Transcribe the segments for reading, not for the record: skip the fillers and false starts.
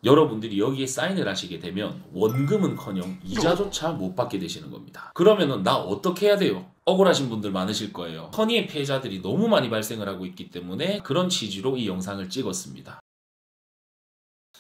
여러분들이 여기에 사인을 하시게 되면 원금은커녕 이자조차 못 받게 되시는 겁니다. 그러면은 나 어떻게 해야 돼요? 억울하신 분들 많으실 거예요. 선의의 피해자들이 너무 많이 발생을 하고 있기 때문에 그런 취지로 이 영상을 찍었습니다.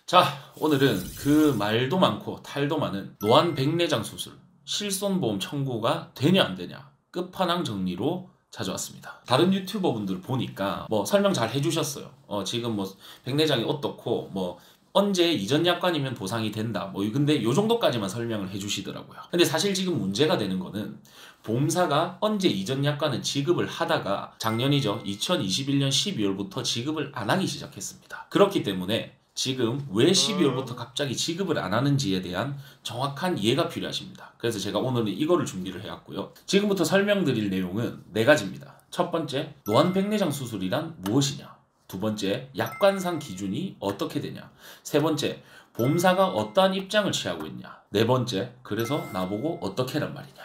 자, 오늘은 그 말도 많고 탈도 많은 노안백내장 수술 실손보험 청구가 되냐 안 되냐 끝판왕 정리로 찾아왔습니다. 다른 유튜버 분들 보니까 뭐 설명 잘 해주셨어요. 지금 뭐 백내장이 어떻고 뭐 언제 이전 약관이면 보상이 된다. 뭐 근데 요 정도까지만 설명을 해주시더라고요. 근데 사실 지금 문제가 되는 거는 보험사가 언제 이전 약관은 지급을 하다가 작년이죠. 2021년 12월부터 지급을 안 하기 시작했습니다. 그렇기 때문에 지금 왜 12월부터 갑자기 지급을 안 하는지에 대한 정확한 이해가 필요하십니다. 그래서 제가 오늘은 이거를 준비를 해왔고요. 지금부터 설명드릴 내용은 4가지입니다. 첫 번째, 노안백내장 수술이란 무엇이냐? 두 번째, 약관상 기준이 어떻게 되냐? 세 번째, 보험사가 어떠한 입장을 취하고 있냐? 네 번째, 그래서 나보고 어떻게 하란 말이냐?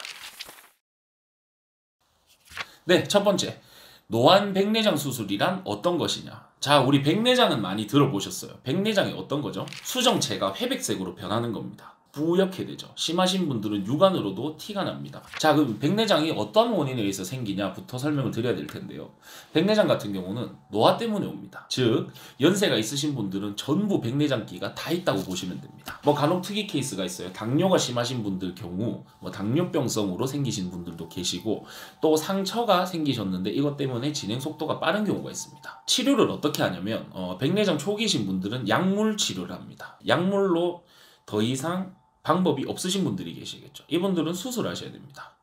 네, 첫 번째, 노안백내장 수술이란 어떤 것이냐? 자, 우리 백내장은 많이 들어보셨어요. 백내장이 어떤 거죠? 수정체가 회백색으로 변하는 겁니다. 뿌옇게 되죠. 심하신 분들은 육안으로도 티가 납니다. 자, 그럼 백내장이 어떤 원인에 의해서 생기냐부터 설명을 드려야 될 텐데요. 백내장 같은 경우는 노화 때문에 옵니다. 즉, 연세가 있으신 분들은 전부 백내장기가 다 있다고 보시면 됩니다. 뭐 간혹 특이 케이스가 있어요. 당뇨가 심하신 분들 경우 뭐 당뇨병성으로 생기신 분들도 계시고 또 상처가 생기셨는데 이것 때문에 진행 속도가 빠른 경우가 있습니다. 치료를 어떻게 하냐면 백내장 초기신 분들은 약물 치료를 합니다. 약물로 더 이상 방법이 없으신 분들이 계시겠죠. 이분들은 수술하셔야 됩니다.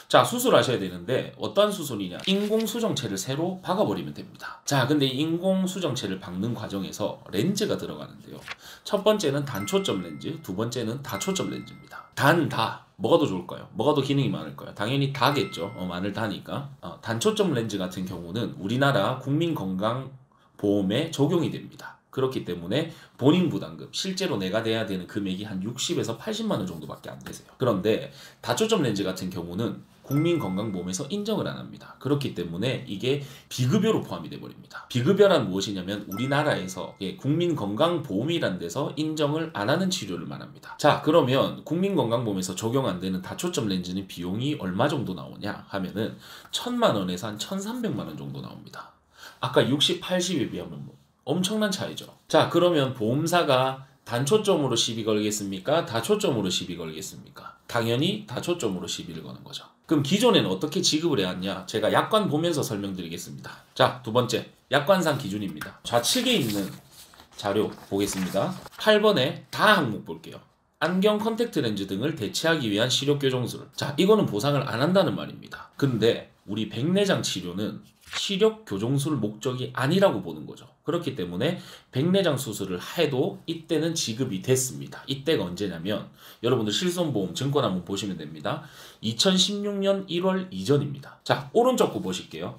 자, 수술하셔야 되는데 어떤 수술이냐? 인공수정체를 새로 박아버리면 됩니다. 자, 근데 인공수정체를 박는 과정에서 렌즈가 들어가는데요. 첫 번째는 단초점 렌즈, 두 번째는 다초점 렌즈입니다. 다. 뭐가 더 좋을까요? 뭐가 더 기능이 많을까요? 당연히 다겠죠. 많을 다니까. 단초점 렌즈 같은 경우는 우리나라 국민건강보험에 적용이 됩니다. 그렇기 때문에 본인 부담금, 실제로 내가 내야 되는 금액이 한 60에서 80만 원 정도밖에 안 되세요. 그런데 다초점 렌즈 같은 경우는 국민건강보험에서 인정을 안 합니다. 그렇기 때문에 이게 비급여로 포함이 돼버립니다. 비급여란 무엇이냐면 우리나라에서 국민건강보험이란 데서 인정을 안 하는 치료를 말합니다. 자, 그러면 국민건강보험에서 적용 안 되는 다초점 렌즈는 비용이 얼마 정도 나오냐 하면은 1,000만 원에서 한 1,300만 원 정도 나옵니다. 아까 60, 80에 비하면 뭐 엄청난 차이죠. 자, 그러면 보험사가 단초점으로 시비 걸겠습니까? 다초점으로 시비 걸겠습니까? 당연히 다초점으로 시비를 거는 거죠. 그럼 기존에는 어떻게 지급을 해왔냐? 제가 약관 보면서 설명드리겠습니다. 자, 두 번째, 약관상 기준입니다. 좌측에 있는 자료 보겠습니다. 8번에 다 항목 볼게요. 안경, 컨택트 렌즈 등을 대체하기 위한 시력 교정술. 자, 이거는 보상을 안 한다는 말입니다. 근데 우리 백내장 치료는 시력 교정술 목적이 아니라고 보는 거죠. 그렇기 때문에 백내장 수술을 해도 이때는 지급이 됐습니다. 이때가 언제냐면 여러분들 실손보험 증권 한번 보시면 됩니다. 2016년 1월 이전입니다. 자, 오른쪽 거 보실게요.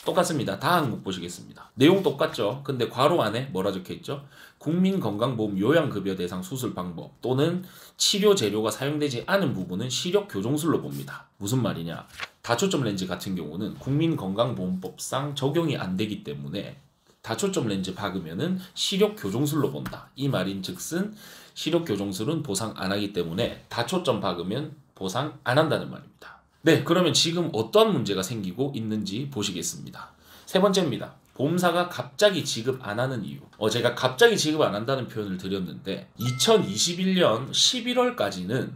똑같습니다. 다 항목 보시겠습니다. 내용 똑같죠? 근데 괄호 안에 뭐라 적혀있죠? 국민건강보험 요양급여 대상 수술 방법 또는 치료 재료가 사용되지 않은 부분은 시력 교정술로 봅니다. 무슨 말이냐? 다초점 렌즈 같은 경우는 국민건강보험법상 적용이 안 되기 때문에 다초점 렌즈 박으면은 시력 교정술로 본다. 이 말인 즉슨 시력 교정술은 보상 안 하기 때문에 다초점 박으면 보상 안 한다는 말입니다. 네, 그러면 지금 어떤 문제가 생기고 있는지 보시겠습니다. 세 번째입니다. 보험사가 갑자기 지급 안 하는 이유. 제가 갑자기 지급 안 한다는 표현을 드렸는데 2021년 11월까지는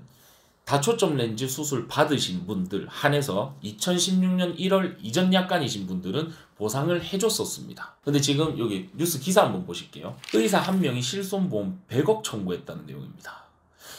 다초점 렌즈 수술 받으신 분들 한해서 2016년 1월 이전 약관이신 분들은 보상을 해줬었습니다. 근데 지금 여기 뉴스 기사 한번 보실게요. 의사 한 명이 실손보험 100억 청구했다는 내용입니다.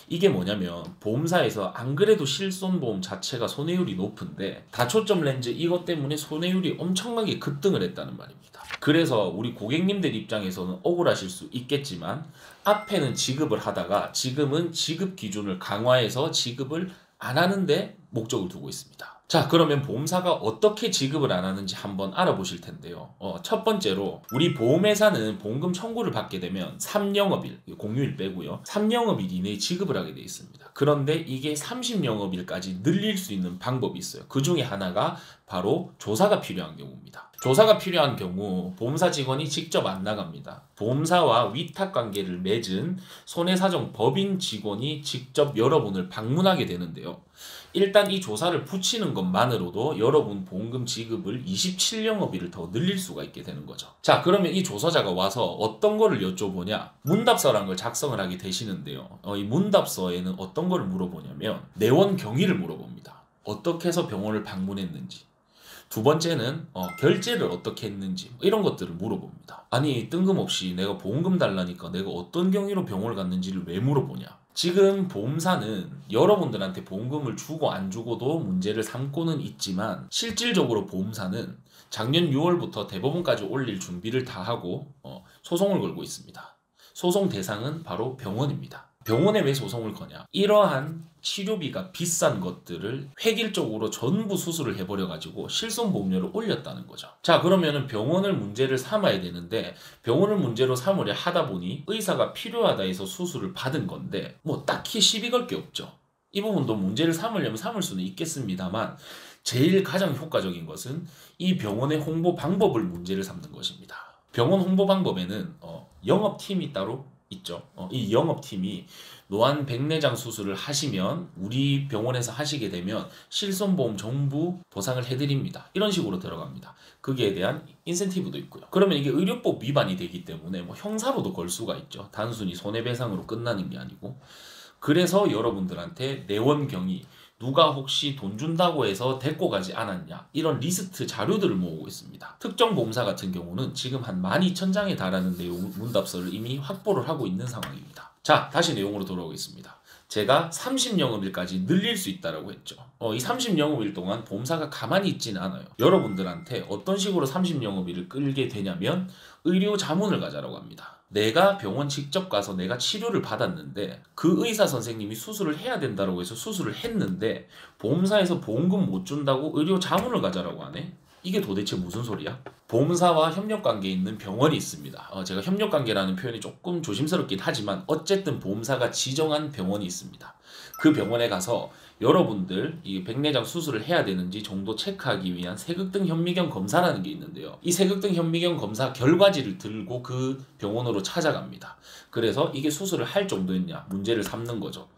이게 뭐냐면 보험사에서 안 그래도 실손보험 자체가 손해율이 높은데 다초점 렌즈 이것 때문에 손해율이 엄청나게 급등을 했다는 말입니다. 그래서 우리 고객님들 입장에서는 억울하실 수 있겠지만 앞에는 지급을 하다가 지금은 지급 기준을 강화해서 지급을 안 하는데 목적을 두고 있습니다. 자, 그러면 보험사가 어떻게 지급을 안 하는지 한번 알아보실 텐데요. 첫 번째로 우리 보험회사는 보험금 청구를 받게 되면 3영업일, 공휴일 빼고요. 3영업일 이내에 지급을 하게 되어 있습니다. 그런데 이게 30영업일까지 늘릴 수 있는 방법이 있어요. 그 중에 하나가 바로 조사가 필요한 경우입니다. 조사가 필요한 경우 보험사 직원이 직접 안 나갑니다. 보험사와 위탁 관계를 맺은 손해사정 법인 직원이 직접 여러분을 방문하게 되는데요. 일단 이 조사를 붙이는 것만으로도 여러분 보험금 지급을 27영업일을 더 늘릴 수가 있게 되는 거죠. 자, 그러면 이 조사자가 와서 어떤 거를 여쭤보냐? 문답서라는 걸 작성을 하게 되시는데요. 이 문답서에는 어떤 거를 물어보냐면 내원 경위를 물어봅니다. 어떻게 해서 병원을 방문했는지. 두 번째는 결제를 어떻게 했는지 이런 것들을 물어봅니다. 아니 뜬금없이 내가 보험금 달라니까 내가 어떤 경위로 병원을 갔는지를 왜 물어보냐. 지금 보험사는 여러분들한테 보험금을 주고 안 주고도 문제를 삼고는 있지만 실질적으로 보험사는 작년 6월부터 대법원까지 올릴 준비를 다 하고 소송을 걸고 있습니다. 소송 대상은 바로 병원입니다. 병원에 왜 소송을 거냐? 이러한 치료비가 비싼 것들을 획일적으로 전부 수술을 해버려가지고 실손보험료를 올렸다는 거죠. 자, 그러면은 병원을 문제를 삼아야 되는데 병원을 문제로 삼으려 하다 보니 의사가 필요하다 해서 수술을 받은 건데 뭐 딱히 시비 걸 게 없죠. 이 부분도 문제를 삼으려면 삼을 수는 있겠습니다만 제일 가장 효과적인 것은 이 병원의 홍보 방법을 문제를 삼는 것입니다. 병원 홍보 방법에는 영업팀이 따로 있죠. 이 영업팀이 노안 백내장 수술을 하시면 우리 병원에서 하시게 되면 실손보험 전부 보상을 해드립니다. 이런 식으로 들어갑니다. 거기에 대한 인센티브도 있고요. 그러면 이게 의료법 위반이 되기 때문에 뭐 형사로도 걸 수가 있죠. 단순히 손해배상으로 끝나는 게 아니고. 그래서 여러분들한테 내원 경위 누가 혹시 돈 준다고 해서 데리고 가지 않았냐 이런 리스트 자료들을 모으고 있습니다. 특정 보험사 같은 경우는 지금 한 12,000장에 달하는 내용 문답서를 이미 확보를 하고 있는 상황입니다. 자, 다시 내용으로 돌아오겠습니다. 제가 30영업일까지 늘릴 수 있다고 했죠. 이 30영업일 동안 보험사가 가만히 있지는 않아요. 여러분들한테 어떤 식으로 30영업일을 끌게 되냐면 의료 자문을 가자라고 합니다. 내가 병원 직접 가서 내가 치료를 받았는데 그 의사 선생님이 수술을 해야 된다고 해서 수술을 했는데 보험사에서 보험금 못 준다고 의료 자문을 가자라고 하네? 이게 도대체 무슨 소리야? 보험사와 협력관계에 있는 병원이 있습니다. 제가 협력관계라는 표현이 조금 조심스럽긴 하지만 어쨌든 보험사가 지정한 병원이 있습니다. 그 병원에 가서 여러분들 이 백내장 수술을 해야 되는지 정도 체크하기 위한 세극등 현미경 검사라는 게 있는데요. 이 세극등 현미경 검사 결과지를 들고 그 병원으로 찾아갑니다. 그래서 이게 수술을 할 정도였냐 문제를 삼는 거죠.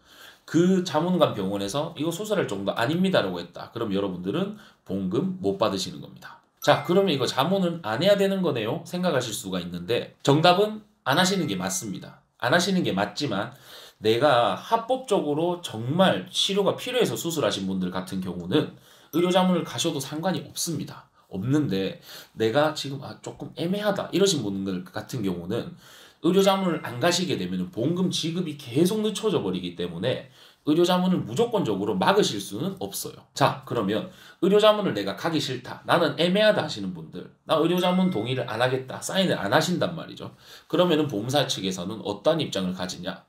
그 자문관 병원에서 이거 수술할 정도 아닙니다라고 했다. 그럼 여러분들은 보험금 못 받으시는 겁니다. 자, 그러면 이거 자문은 안 해야 되는 거네요? 생각하실 수가 있는데 정답은 안 하시는 게 맞습니다. 안 하시는 게 맞지만 내가 합법적으로 정말 치료가 필요해서 수술하신 분들 같은 경우는 의료자문을 가셔도 상관이 없습니다. 없는데 내가 지금 조금 애매하다 이러신 분들 같은 경우는 의료자문을 안 가시게 되면 보험금 지급이 계속 늦춰져 버리기 때문에 의료자문을 무조건적으로 막으실 수는 없어요. 자, 그러면 의료자문을 내가 가기 싫다. 나는 애매하다 하시는 분들. 나 의료자문 동의를 안 하겠다. 사인을 안 하신단 말이죠. 그러면은 보험사 측에서는 어떠한 입장을 가지냐?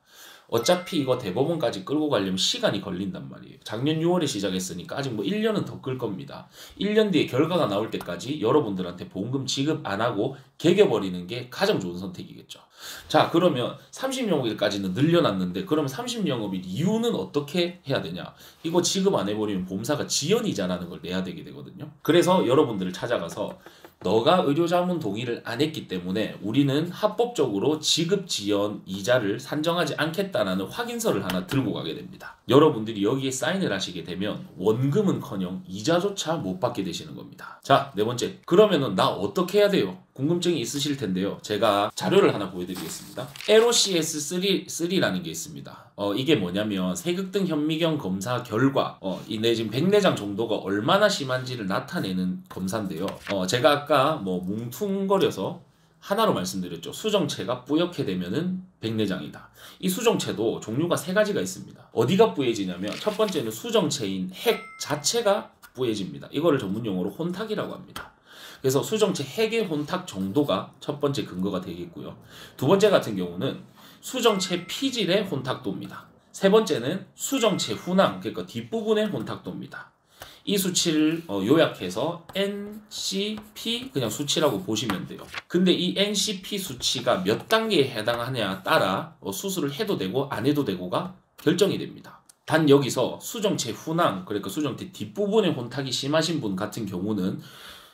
어차피 이거 대법원까지 끌고 가려면 시간이 걸린단 말이에요. 작년 6월에 시작했으니까 아직 뭐 1년은 더 끌 겁니다. 1년 뒤에 결과가 나올 때까지 여러분들한테 보험금 지급 안 하고 개겨버리는 게 가장 좋은 선택이겠죠. 자, 그러면 30영업일까지는 늘려놨는데 그러면 30영업일 이후는 어떻게 해야 되냐? 이거 지급 안 해버리면 보험사가 지연이자라는 걸 내야 되게 되거든요. 그래서 여러분들을 찾아가서 너가 의료자문 동의를 안 했기 때문에 우리는 합법적으로 지급 지연 이자를 산정하지 않겠다라는 확인서를 하나 들고 가게 됩니다. 여러분들이 여기에 사인을 하시게 되면 원금은커녕 이자조차 못 받게 되시는 겁니다. 자, 네 번째. 그러면은 나 어떻게 해야 돼요? 궁금증이 있으실 텐데요. 제가 자료를 하나 보여드리겠습니다. LOCS3라는 게 있습니다. 이게 뭐냐면 세극등 현미경 검사 결과 내 지금 백내장 정도가 얼마나 심한지를 나타내는 검사인데요. 제가 아까 뭐 뭉퉁거려서 하나로 말씀드렸죠. 수정체가 뿌옇게 되면은 백내장이다. 이 수정체도 종류가 세 가지가 있습니다. 어디가 뿌얘지냐면 첫 번째는 수정체인 핵 자체가 뿌얘집니다. 이거를 전문용어로 혼탁이라고 합니다. 그래서 수정체 핵의 혼탁 정도가 첫 번째 근거가 되겠고요. 두 번째 같은 경우는 수정체 피질의 혼탁도입니다. 세 번째는 수정체 훈황, 그러니까 뒷부분의 혼탁도입니다. 이 수치를 요약해서 NCP 그냥 수치라고 보시면 돼요. 근데 이 NCP 수치가 몇 단계에 해당하냐에 따라 수술을 해도 되고 안 해도 되고가 결정이 됩니다. 단 여기서 수정체 훈황, 그러니까 수정체 뒷부분의 혼탁이 심하신 분 같은 경우는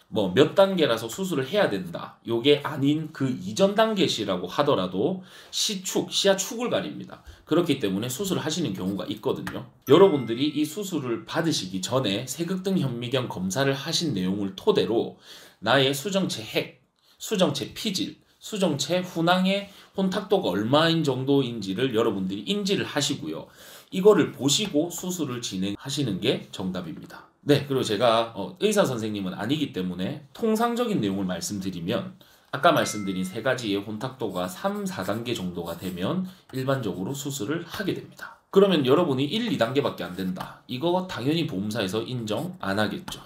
뭐 몇 단계라서 수술을 해야 된다. 요게 아닌 그 이전 단계 시라고 하더라도 시야 축을 가립니다. 그렇기 때문에 수술을 하시는 경우가 있거든요. 여러분들이 이 수술을 받으시기 전에 세극등 현미경 검사를 하신 내용을 토대로 나의 수정체 핵, 수정체 피질, 수정체 훈항의 혼탁도가 얼마인 정도인지를 여러분들이 인지를 하시고요. 이거를 보시고 수술을 진행하시는 게 정답입니다. 네, 그리고 제가 의사 선생님은 아니기 때문에 통상적인 내용을 말씀드리면 아까 말씀드린 세 가지의 혼탁도가 3, 4단계 정도가 되면 일반적으로 수술을 하게 됩니다. 그러면 여러분이 1, 2단계밖에 안 된다. 이거 당연히 보험사에서 인정 안 하겠죠.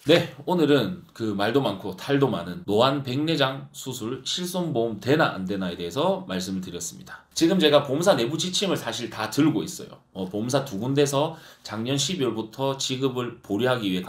네, 오늘은 그 말도 많고 탈도 많은 노안 백내장 수술 실손보험 되나 안 되나에 대해서 말씀을 드렸습니다. 지금 제가 보험사 내부 지침을 사실 다 들고 있어요. 보험사 두 군데서 작년 12월부터 지급을 보류하기 위해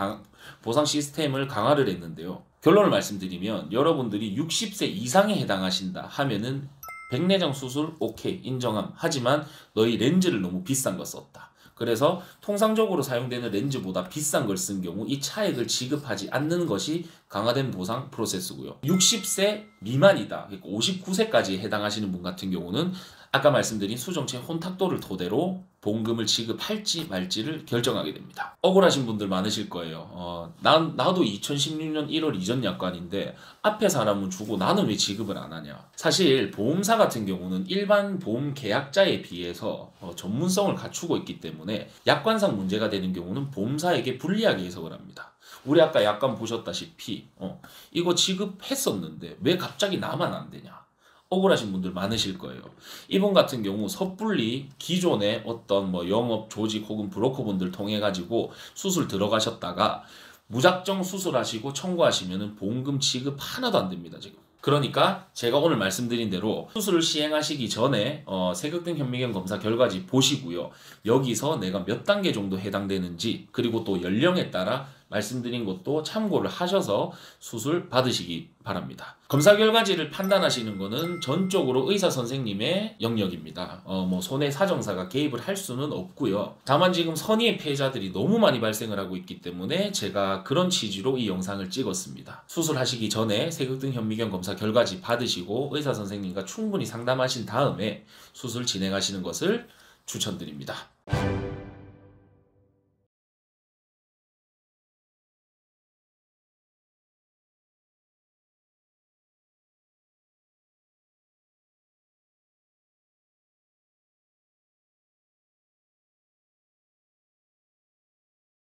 보상 시스템을 강화를 했는데요. 결론을 말씀드리면 여러분들이 60세 이상에 해당하신다 하면은 백내장 수술 오케이 인정함. 하지만 너희 렌즈를 너무 비싼 거 썼다. 그래서 통상적으로 사용되는 렌즈보다 비싼 걸 쓴 경우 이 차액을 지급하지 않는 것이 강화된 보상 프로세스고요. 60세 미만이다, 그러니까 59세까지 해당하시는 분 같은 경우는 아까 말씀드린 수정체 혼탁도를 토대로 보험금을 지급할지 말지를 결정하게 됩니다. 억울하신 분들 많으실 거예요. 나도 2016년 1월 이전 약관인데 앞에 사람은 주고 나는 왜 지급을 안 하냐. 사실 보험사 같은 경우는 일반 보험 계약자에 비해서 전문성을 갖추고 있기 때문에 약관상 문제가 되는 경우는 보험사에게 불리하게 해석을 합니다. 우리 아까 약관 보셨다시피 이거 지급했었는데 왜 갑자기 나만 안 되냐. 억울하신 분들 많으실 거예요. 이분 같은 경우 섣불리 기존의 어떤 영업 조직 혹은 브로커분들 통해 가지고 수술 들어가셨다가 무작정 수술하시고 청구하시면은 보험금 지급 하나도 안 됩니다, 지금. 그러니까 제가 오늘 말씀드린 대로 수술을 시행하시기 전에 세극등 현미경 검사 결과지 보시고요. 여기서 내가 몇 단계 정도 해당되는지 그리고 또 연령에 따라 말씀드린 것도 참고를 하셔서 수술 받으시기 바랍니다. 검사 결과지를 판단하시는 것은 전적으로 의사 선생님의 영역입니다. 손해 사정사가 개입을 할 수는 없고요. 다만 지금 선의의 피해자들이 너무 많이 발생을 하고 있기 때문에 제가 그런 취지로 이 영상을 찍었습니다. 수술하시기 전에 세극등 현미경 검사 결과지 받으시고 의사 선생님과 충분히 상담하신 다음에 수술 진행하시는 것을 추천드립니다.